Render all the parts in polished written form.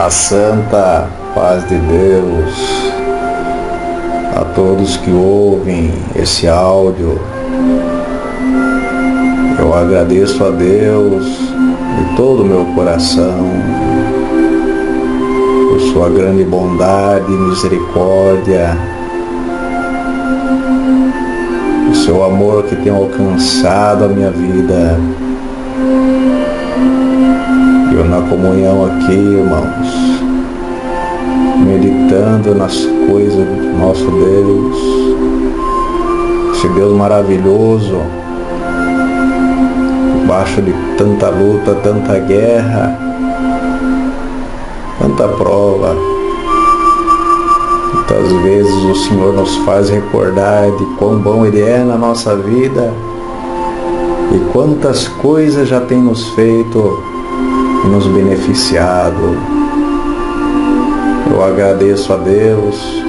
A santa paz de Deus a todos que ouvem esse áudio. Eu agradeço a Deus de todo o meu coração por sua grande bondade e misericórdia, o seu amor que tem alcançado a minha vida. Eu na comunhão aqui, irmãos, meditando nas coisas do nosso Deus, esse Deus maravilhoso, debaixo de tanta luta, tanta guerra, tanta prova. Muitas vezes o Senhor nos faz recordar de quão bom Ele é na nossa vida e quantas coisas já tem nos feito e nos beneficiado. Eu agradeço a Deus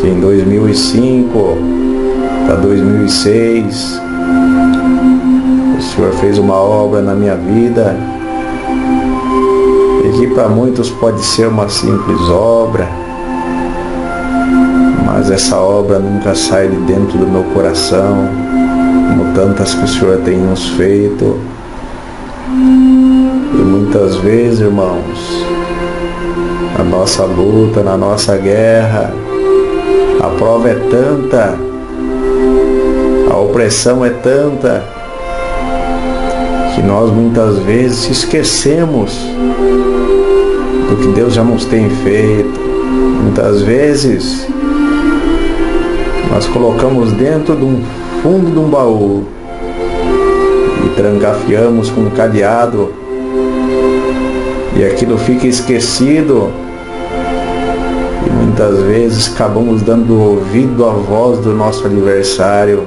que em 2005 para 2006 o Senhor fez uma obra na minha vida e que para muitos pode ser uma simples obra, mas essa obra nunca sai de dentro do meu coração, como tantas que o Senhor tem nos feito. E muitas vezes, irmãos, na nossa luta, na nossa guerra, a prova é tanta, a opressão é tanta, que nós muitas vezes esquecemos do que Deus já nos tem feito. Muitas vezes nós colocamos dentro de um fundo de um baú e trancafiamos com um cadeado, e aquilo fica esquecido, e muitas vezes acabamos dando ouvido à voz do nosso adversário,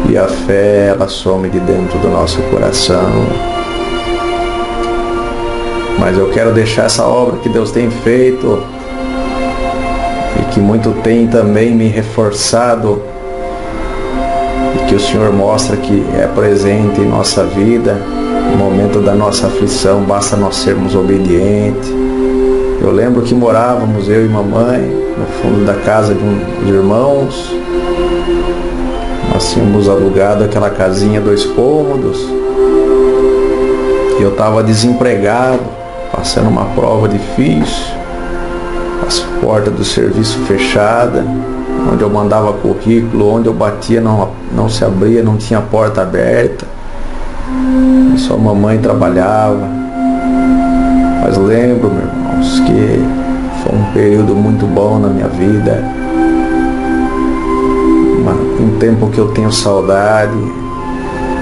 e a fé, ela some de dentro do nosso coração. Mas eu quero deixar essa obra que Deus tem feito e que muito tem também me reforçado, e que o Senhor mostra que é presente em nossa vida. No momento da nossa aflição, basta nós sermos obedientes. Eu lembro que morávamos, eu e mamãe, no fundo da casa de uns irmãos. Nós tínhamos alugado aquela casinha 2 cômodos. E eu estava desempregado, passando uma prova difícil, as portas do serviço fechadas, onde eu mandava currículo, onde eu batia não se abria, não tinha porta aberta. E só mamãe trabalhava. Mas lembro, meus irmãos, que foi um período muito bom na minha vida, um tempo que eu tenho saudade,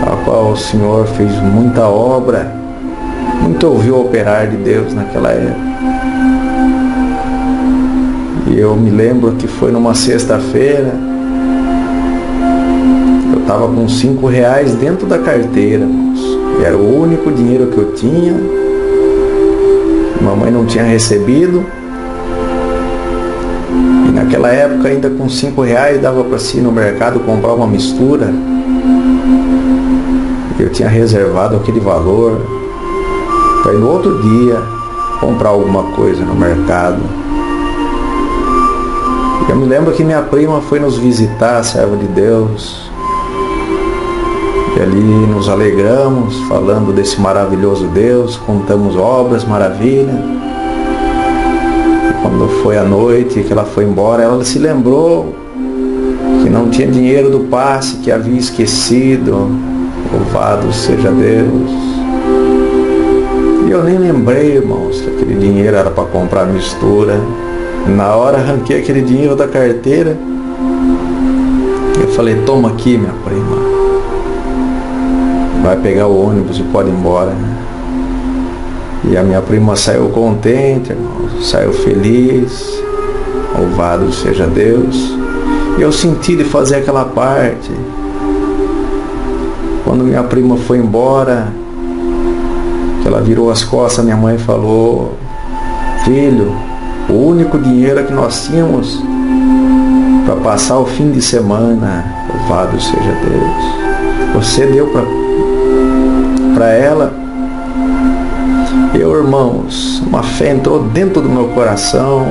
a qual o Senhor fez muita obra, muito ouviu operar de Deus naquela época. E eu me lembro que foi numa sexta-feira, eu estava com R$5 dentro da carteira, e era o único dinheiro que eu tinha. Mamãe não tinha recebido, e naquela época ainda com R$5 dava para ir no mercado comprar uma mistura. Eu tinha reservado aquele valor para ir no outro dia comprar alguma coisa no mercado. Eu me lembro que minha prima foi nos visitar, a serva de Deus, e ali nos alegramos, falando desse maravilhoso Deus, contamos obras, maravilha. E quando foi a noite que ela foi embora, ela se lembrou que não tinha dinheiro do passe, que havia esquecido. Louvado seja Deus. E eu nem lembrei, irmãos, que aquele dinheiro era para comprar mistura. Na hora arranquei aquele dinheiro da carteira e eu falei: toma aqui, minha prima, vai pegar o ônibus e pode ir embora. E a minha prima saiu contente, irmãos, saiu feliz. Louvado seja Deus. E eu senti de fazer aquela parte. Quando minha prima foi embora, que ela virou as costas, minha mãe falou: filho, o único dinheiro que nós tínhamos para passar o fim de semana, louvado seja Deus, você deu para ela. Irmãos, uma fé entrou dentro do meu coração.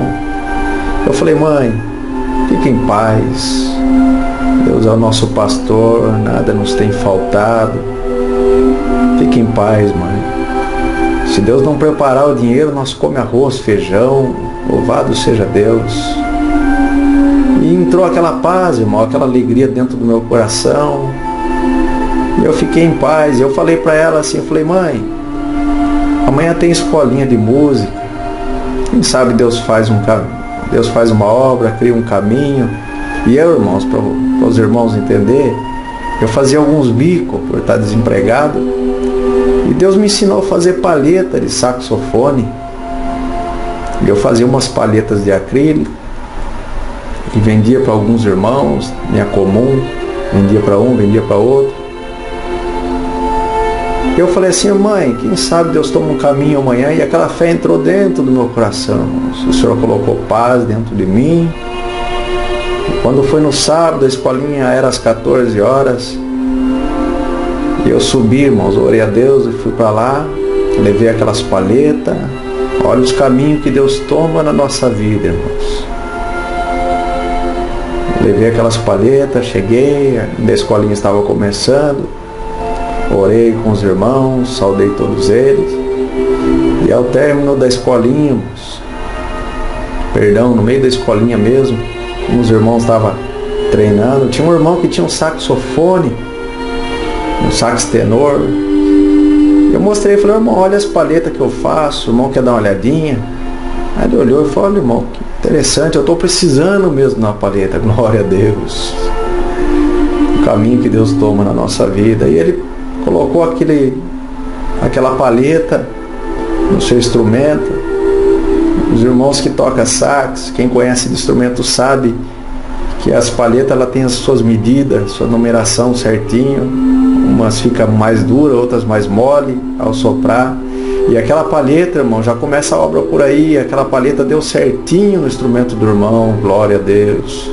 Eu falei: mãe, fique em paz. Deus é o nosso pastor, nada nos tem faltado. Fique em paz, mãe. Se Deus não preparar o dinheiro, nós comemos arroz, feijão. Louvado seja Deus. E entrou aquela paz, irmão, aquela alegria dentro do meu coração. E eu fiquei em paz. Eu falei para ela assim, eu falei: mãe, amanhã tem escolinha de música. Quem sabe Deus faz uma obra, cria um caminho. E eu, irmãos, para os irmãos entenderem, eu fazia alguns bicos por estar desempregado. E Deus me ensinou a fazer palheta de saxofone. E eu fazia umas palhetas de acrílico e vendia para alguns irmãos, minha comum, vendia para um, vendia para outro. Eu falei assim: mãe, quem sabe Deus toma um caminho amanhã. E aquela fé entrou dentro do meu coração. O Senhor colocou paz dentro de mim. E quando foi no sábado, a escolinha era às 14 horas. E eu subi, irmãos, orei a Deus e fui para lá. Levei aquelas palhetas. Olha os caminhos que Deus toma na nossa vida, irmãos. Levei aquelas palhetas, cheguei, a escolinha estava começando. Orei com os irmãos, saudei todos eles. E ao término da escolinha, no meio da escolinha mesmo, os irmãos estavam treinando. Tinha um irmão que tinha um saxofone, um sax tenor. Eu mostrei, falei: irmão, olha as palhetas que eu faço. O irmão quer dar uma olhadinha. Aí ele olhou e falou: olha, irmão, que interessante, eu estou precisando mesmo de uma palheta. Glória a Deus. O caminho que Deus toma na nossa vida. E ele colocou aquela palheta no seu instrumento. Os irmãos que tocam sax, quem conhece de instrumento sabe que as palhetas ela tem as suas medidas, sua numeração certinho. Umas ficam mais duras, outras mais mole ao soprar. E aquela palheta, irmão, já começa a obra por aí. Aquela palheta deu certinho no instrumento do irmão. Glória a Deus.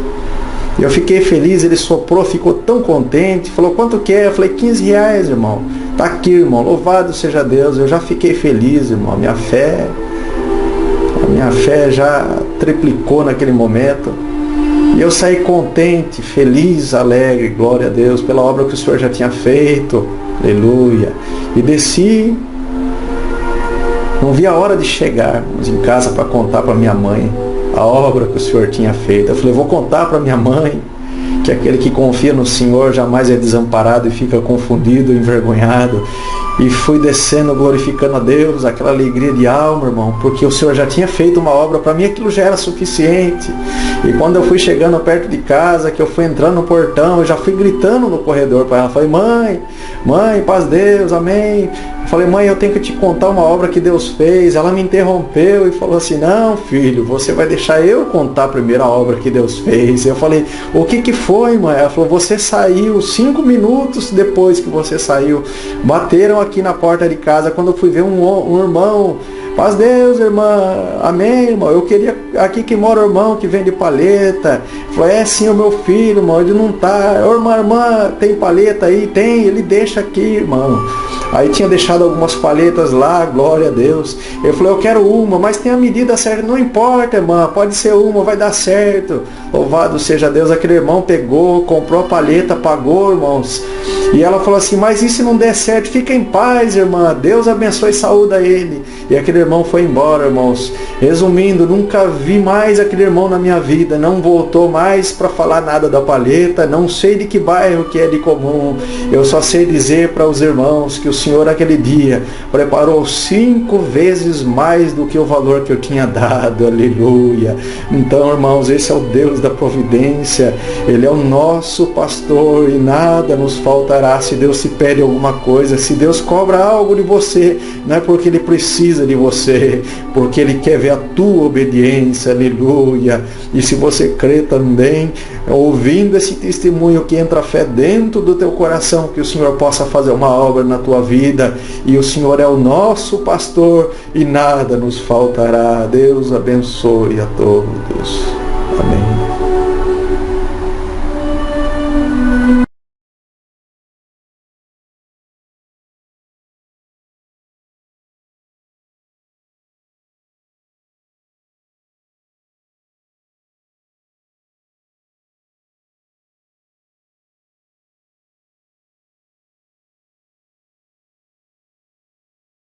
E eu fiquei feliz, ele soprou, ficou tão contente, falou: quanto que é? Eu falei: R$15, irmão. Tá aqui, irmão, louvado seja Deus. Eu já fiquei feliz, irmão. A minha fé já triplicou naquele momento. E eu saí contente, feliz, alegre, glória a Deus, pela obra que o Senhor já tinha feito. Aleluia. E desci, não vi a hora de chegarmos em casa para contar para minha mãe a obra que o Senhor tinha feito. Eu falei: vou contar para minha mãe que aquele que confia no Senhor jamais é desamparado e fica confundido, envergonhado. E fui descendo, glorificando a Deus, aquela alegria de alma, irmão, porque o Senhor já tinha feito uma obra para mim, aquilo já era suficiente. E quando eu fui chegando perto de casa, que eu fui entrando no portão, eu já fui gritando no corredor para ela. Falei: mãe, paz Deus, amém. Falei: mãe, eu tenho que te contar uma obra que Deus fez. Ela me interrompeu e falou assim: não, filho, você vai deixar eu contar primeiro a obra que Deus fez. Eu falei: o que foi, mãe? Ela falou: você saiu 5 minutos depois que você saiu. Bateram aqui na porta de casa quando eu fui ver um irmão. Paz Deus, irmã, amém, irmão. Eu queria, aqui que mora o irmão que vende palheta. Falei: é sim, o meu filho, irmão, ele não tá. Ô, irmã, tem palheta aí? Tem, ele deixa aqui, irmão. Aí tinha deixado algumas palhetas lá, glória a Deus. Eu falei: eu quero uma, mas tem a medida certa. Não importa, irmã, pode ser uma, vai dar certo. Louvado seja Deus. Aquele irmão pegou, comprou a palheta, pagou, irmãos. E ela falou assim: mas e se não der certo? Fica em paz, irmã. Deus abençoe e saúda ele. E aquele irmão foi embora, irmãos. Resumindo, nunca vi mais aquele irmão na minha vida. Não voltou mais para falar nada da palheta. Não sei de que bairro que é de comum. Eu só sei dizer para os irmãos que o Senhor aquele dia preparou 5 vezes mais do que o valor que eu tinha dado. Aleluia. Então, irmãos, esse é o Deus da providência. Ele é o nosso pastor e nada nos faltará. Se Deus te pede alguma coisa, se Deus cobra algo de você, não é porque Ele precisa de você, porque Ele quer ver a tua obediência. Aleluia. E se você crê também, ouvindo esse testemunho, que entra a fé dentro do teu coração, que o Senhor possa fazer uma obra na tua vida. E o Senhor é o nosso pastor e nada nos faltará. Deus abençoe a todos. Amém.